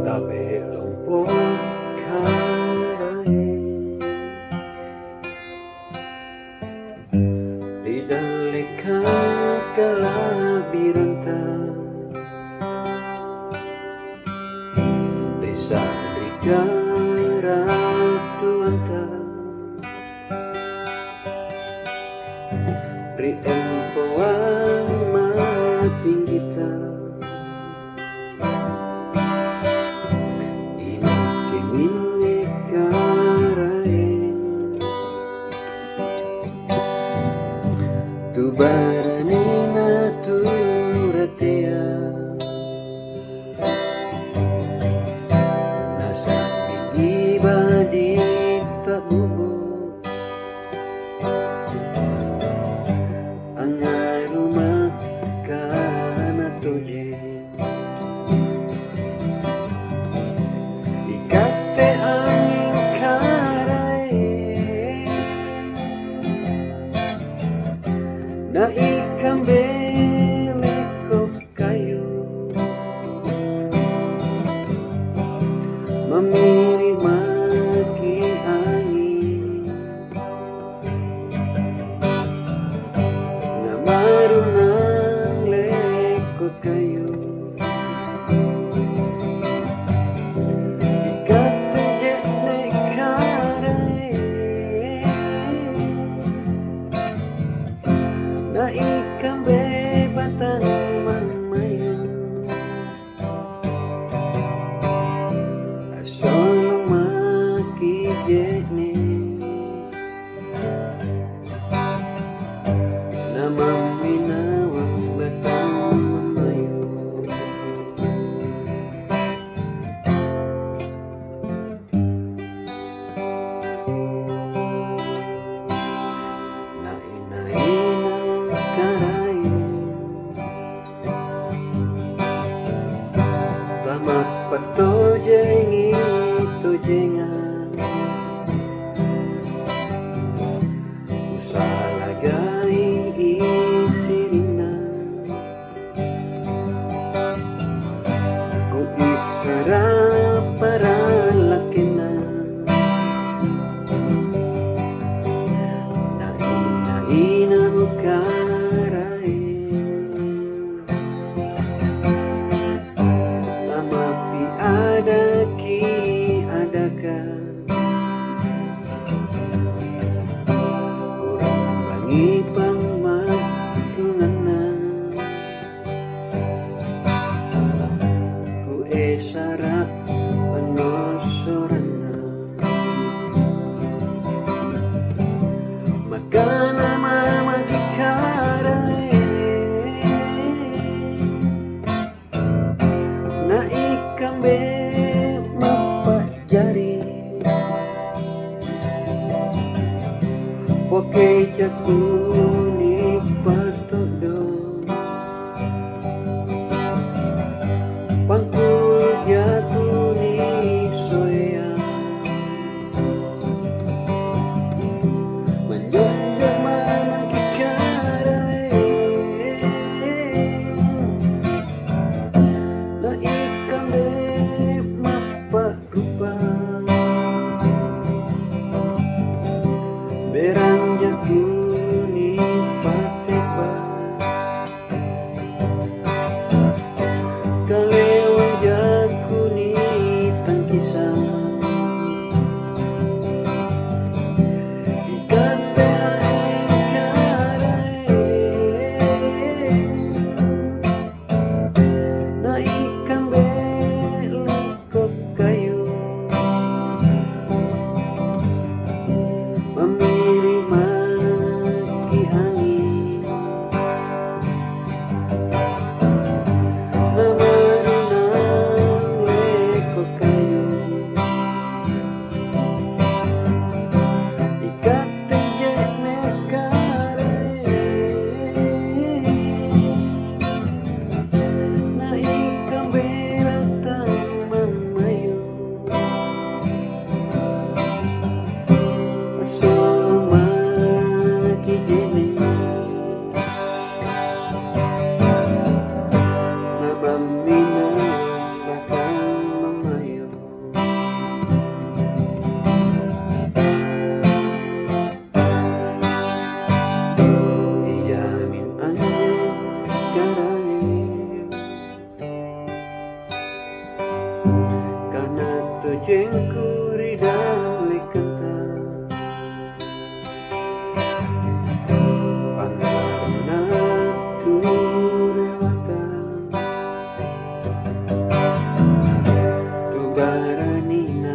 Tabelong po karay Lidalikan kalabiranta Desa Dikaratuanta Riem poang matinggita Tu baranina tu ratea Nasa bigiba di tak bubuk Ang rumah kana toje Ikate angin karai Na ikan belekop kayu Memiri maki angin Na marunang lekop kayu Ikat tejek nekarai Na ikan bebatan mamayan Asolong makijekne Na maminawang batang mamayan Na inainang karay Tamak patojengi tojengan Usalagai isirina Ku isara para lakina Na inainang karay Tamapi ada ki adakah karanina